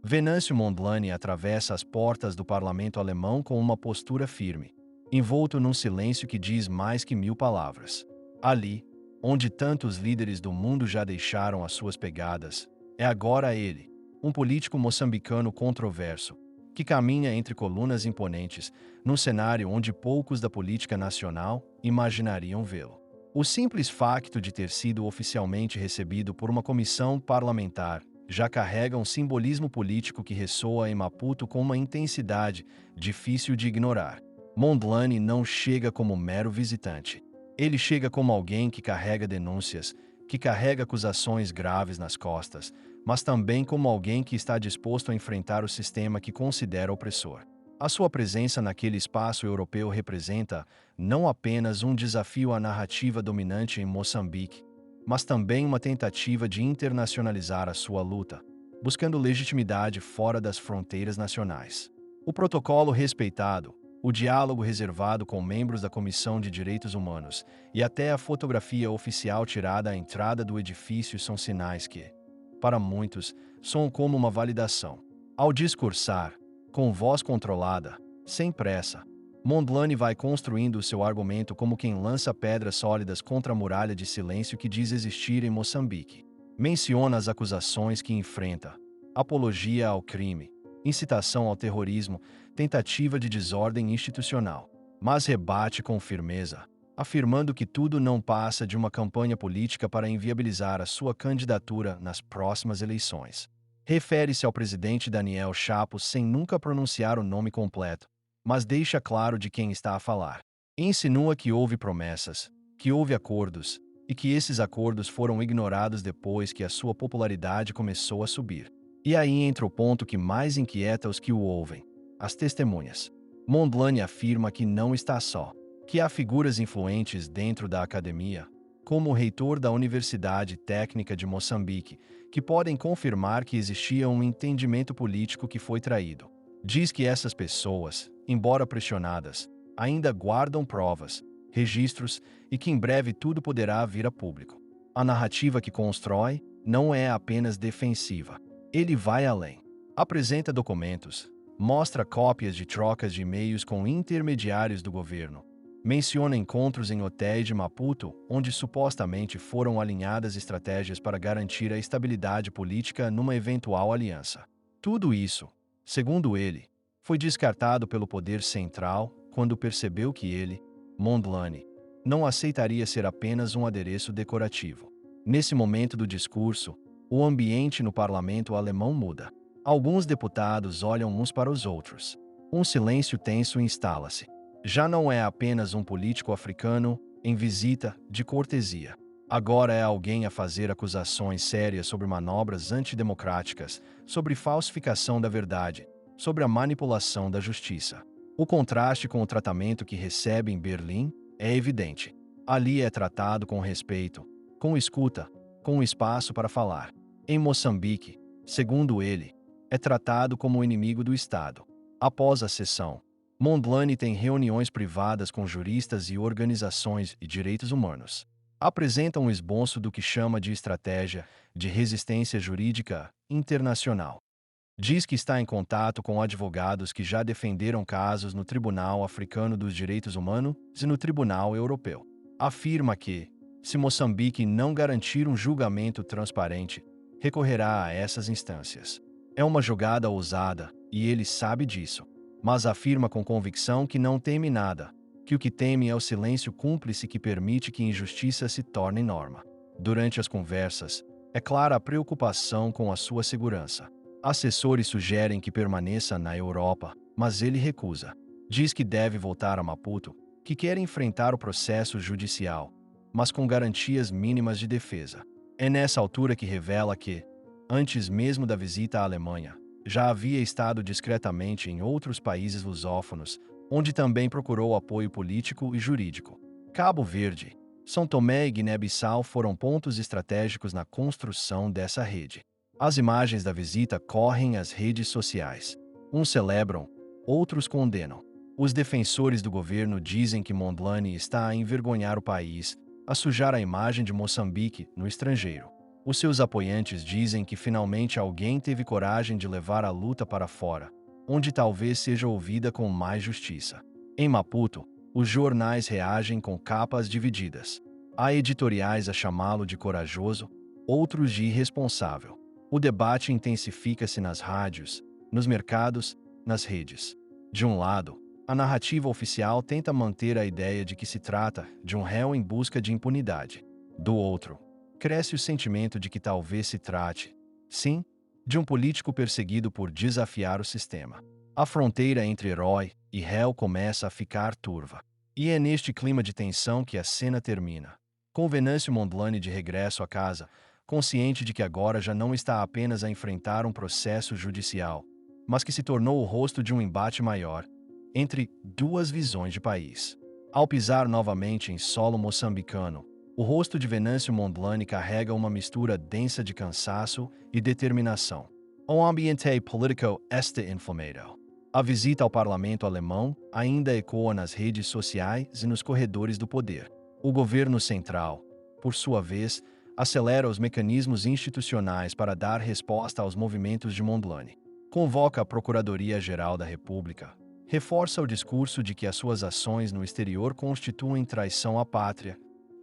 Venâncio Mondlane atravessa as portas do parlamento alemão com uma postura firme, envolto num silêncio que diz mais que 1000 palavras. Ali, onde tantos líderes do mundo já deixaram as suas pegadas, é agora ele, um político moçambicano controverso, que caminha entre colunas imponentes, num cenário onde poucos da política nacional imaginariam vê-lo. O simples facto de ter sido oficialmente recebido por uma comissão parlamentar já carrega um simbolismo político que ressoa em Maputo com uma intensidade difícil de ignorar. Mondlane não chega como mero visitante. Ele chega como alguém que carrega denúncias, que carrega acusações graves nas costas, mas também como alguém que está disposto a enfrentar o sistema que considera opressor. A sua presença naquele espaço europeu representa não apenas um desafio à narrativa dominante em Moçambique, mas também uma tentativa de internacionalizar a sua luta, buscando legitimidade fora das fronteiras nacionais. O protocolo respeitado, o diálogo reservado com membros da Comissão de Direitos Humanos e até a fotografia oficial tirada à entrada do edifício são sinais que, para muitos, soam como uma validação. Ao discursar, com voz controlada, sem pressa, Mondlane vai construindo o seu argumento como quem lança pedras sólidas contra a muralha de silêncio que diz existir em Moçambique. Menciona as acusações que enfrenta: apologia ao crime, incitação ao terrorismo, tentativa de desordem institucional, mas rebate com firmeza, afirmando que tudo não passa de uma campanha política para inviabilizar a sua candidatura nas próximas eleições. Refere-se ao presidente Daniel Chapo sem nunca pronunciar o nome completo, mas deixa claro de quem está a falar. Insinua que houve promessas, que houve acordos, e que esses acordos foram ignorados depois que a sua popularidade começou a subir. E aí entra o ponto que mais inquieta os que o ouvem: as testemunhas. Mondlane afirma que não está só, que há figuras influentes dentro da academia, como o reitor da Universidade Técnica de Moçambique, que podem confirmar que existia um entendimento político que foi traído. Diz que essas pessoas, embora pressionadas, ainda guardam provas, registros e que em breve tudo poderá vir a público. A narrativa que constrói não é apenas defensiva. Ele vai além. Apresenta documentos, mostra cópias de trocas de e-mails com intermediários do governo, menciona encontros em hotéis de Maputo, onde supostamente foram alinhadas estratégias para garantir a estabilidade política numa eventual aliança. Tudo isso, segundo ele, foi descartado pelo poder central quando percebeu que ele, Mondlane, não aceitaria ser apenas um adereço decorativo. Nesse momento do discurso, o ambiente no parlamento alemão muda. Alguns deputados olham uns para os outros. Um silêncio tenso instala-se. Já não é apenas um político africano em visita de cortesia. Agora é alguém a fazer acusações sérias sobre manobras antidemocráticas, sobre falsificação da verdade, sobre a manipulação da justiça. O contraste com o tratamento que recebe em Berlim é evidente. Ali é tratado com respeito, com escuta, com espaço para falar. Em Moçambique, segundo ele, é tratado como o inimigo do Estado. Após a sessão, Mondlane tem reuniões privadas com juristas e organizações de direitos humanos. Apresenta um esboço do que chama de estratégia de resistência jurídica internacional. Diz que está em contato com advogados que já defenderam casos no Tribunal Africano dos Direitos Humanos e no Tribunal Europeu. Afirma que, se Moçambique não garantir um julgamento transparente, recorrerá a essas instâncias. É uma jogada ousada, e ele sabe disso, mas afirma com convicção que não teme nada, que o que teme é o silêncio cúmplice que permite que injustiça se torne norma. Durante as conversas, é clara a preocupação com a sua segurança. Assessores sugerem que permaneça na Europa, mas ele recusa. Diz que deve voltar a Maputo, que quer enfrentar o processo judicial, mas com garantias mínimas de defesa. É nessa altura que revela que, antes mesmo da visita à Alemanha, já havia estado discretamente em outros países lusófonos, onde também procurou apoio político e jurídico. Cabo Verde, São Tomé e Guiné-Bissau foram pontos estratégicos na construção dessa rede. As imagens da visita correm às redes sociais. Uns celebram, outros condenam. Os defensores do governo dizem que Mondlane está a envergonhar o país, a sujar a imagem de Moçambique no estrangeiro. Os seus apoiantes dizem que finalmente alguém teve coragem de levar a luta para fora, onde talvez seja ouvida com mais justiça. Em Maputo, os jornais reagem com capas divididas. Há editoriais a chamá-lo de corajoso, outros de irresponsável. O debate intensifica-se nas rádios, nos mercados, nas redes. De um lado, a narrativa oficial tenta manter a ideia de que se trata de um réu em busca de impunidade. Do outro, cresce o sentimento de que talvez se trate, sim, de um político perseguido por desafiar o sistema. A fronteira entre herói e réu começa a ficar turva. E é neste clima de tensão que a cena termina, com Venâncio Mondlane de regresso a casa, consciente de que agora já não está apenas a enfrentar um processo judicial, mas que se tornou o rosto de um embate maior, entre duas visões de país. Ao pisar novamente em solo moçambicano, o rosto de Venâncio Mondlane carrega uma mistura densa de cansaço e determinação. O ambiente político está inflamado. A visita ao parlamento alemão ainda ecoa nas redes sociais e nos corredores do poder. O governo central, por sua vez, acelera os mecanismos institucionais para dar resposta aos movimentos de Mondlane. Convoca a Procuradoria-Geral da República, reforça o discurso de que as suas ações no exterior constituem traição à pátria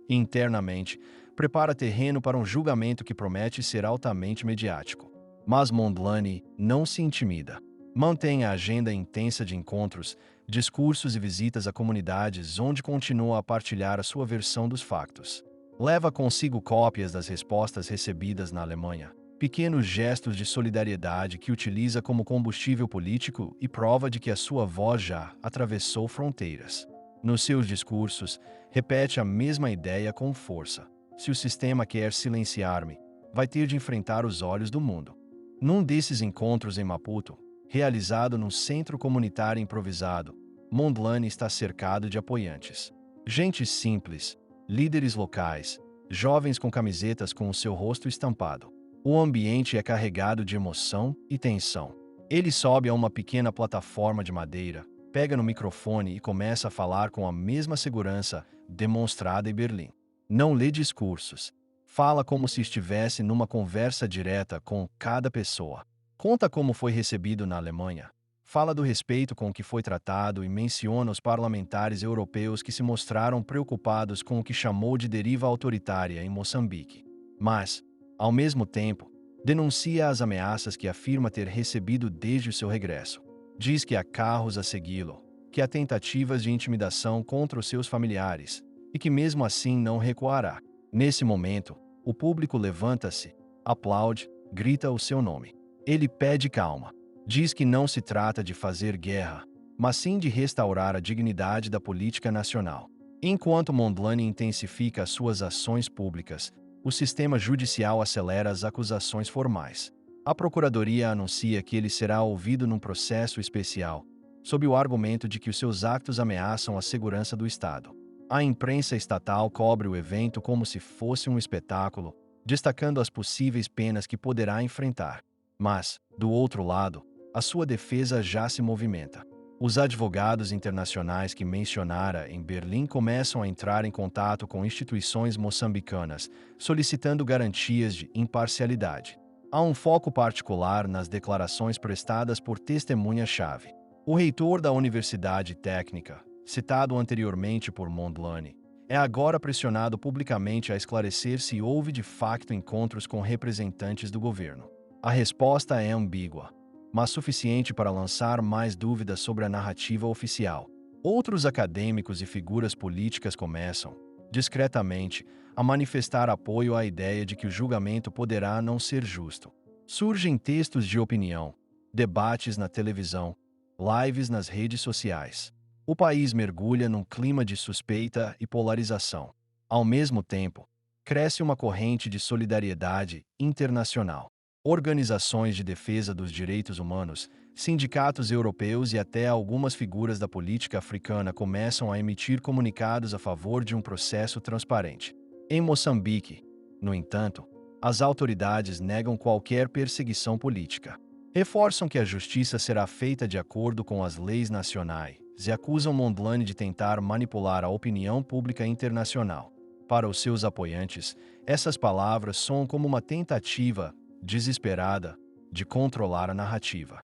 e, internamente, prepara terreno para um julgamento que promete ser altamente mediático. Mas Mondlane não se intimida. Mantém a agenda intensa de encontros, discursos e visitas a comunidades onde continua a partilhar a sua versão dos factos. Leva consigo cópias das respostas recebidas na Alemanha, pequenos gestos de solidariedade que utiliza como combustível político e prova de que a sua voz já atravessou fronteiras. Nos seus discursos, repete a mesma ideia com força. Se o sistema quer silenciar-me, vai ter de enfrentar os olhos do mundo. Num desses encontros em Maputo, realizado num centro comunitário improvisado, Mondlane está cercado de apoiantes. Gente simples, líderes locais, jovens com camisetas com o seu rosto estampado. O ambiente é carregado de emoção e tensão. Ele sobe a uma pequena plataforma de madeira, pega no microfone e começa a falar com a mesma segurança demonstrada em Berlim. Não lê discursos. Fala como se estivesse numa conversa direta com cada pessoa. Conta como foi recebido na Alemanha. Fala do respeito com que foi tratado e menciona os parlamentares europeus que se mostraram preocupados com o que chamou de deriva autoritária em Moçambique. Mas, ao mesmo tempo, denuncia as ameaças que afirma ter recebido desde o seu regresso. Diz que há carros a segui-lo, que há tentativas de intimidação contra os seus familiares e que mesmo assim não recuará. Nesse momento, o público levanta-se, aplaude, grita o seu nome. Ele pede calma. Diz que não se trata de fazer guerra, mas sim de restaurar a dignidade da política nacional. Enquanto Mondlane intensifica as suas ações públicas, o sistema judicial acelera as acusações formais. A Procuradoria anuncia que ele será ouvido num processo especial, sob o argumento de que os seus actos ameaçam a segurança do Estado. A imprensa estatal cobre o evento como se fosse um espetáculo, destacando as possíveis penas que poderá enfrentar. Mas, do outro lado, a sua defesa já se movimenta. Os advogados internacionais que mencionara em Berlim começam a entrar em contato com instituições moçambicanas, solicitando garantias de imparcialidade. Há um foco particular nas declarações prestadas por testemunha-chave. O reitor da Universidade Técnica, citado anteriormente por Mondlane, é agora pressionado publicamente a esclarecer se houve de facto encontros com representantes do governo. A resposta é ambígua, mas suficiente para lançar mais dúvidas sobre a narrativa oficial. Outros acadêmicos e figuras políticas começam, discretamente, a manifestar apoio à ideia de que o julgamento poderá não ser justo. Surgem textos de opinião, debates na televisão, lives nas redes sociais. O país mergulha num clima de suspeita e polarização. Ao mesmo tempo, cresce uma corrente de solidariedade internacional. Organizações de defesa dos direitos humanos, sindicatos europeus e até algumas figuras da política africana começam a emitir comunicados a favor de um processo transparente. Em Moçambique, no entanto, as autoridades negam qualquer perseguição política. Reforçam que a justiça será feita de acordo com as leis nacionais e acusam Mondlane de tentar manipular a opinião pública internacional. Para os seus apoiantes, essas palavras soam como uma tentativa, desesperada, de controlar a narrativa.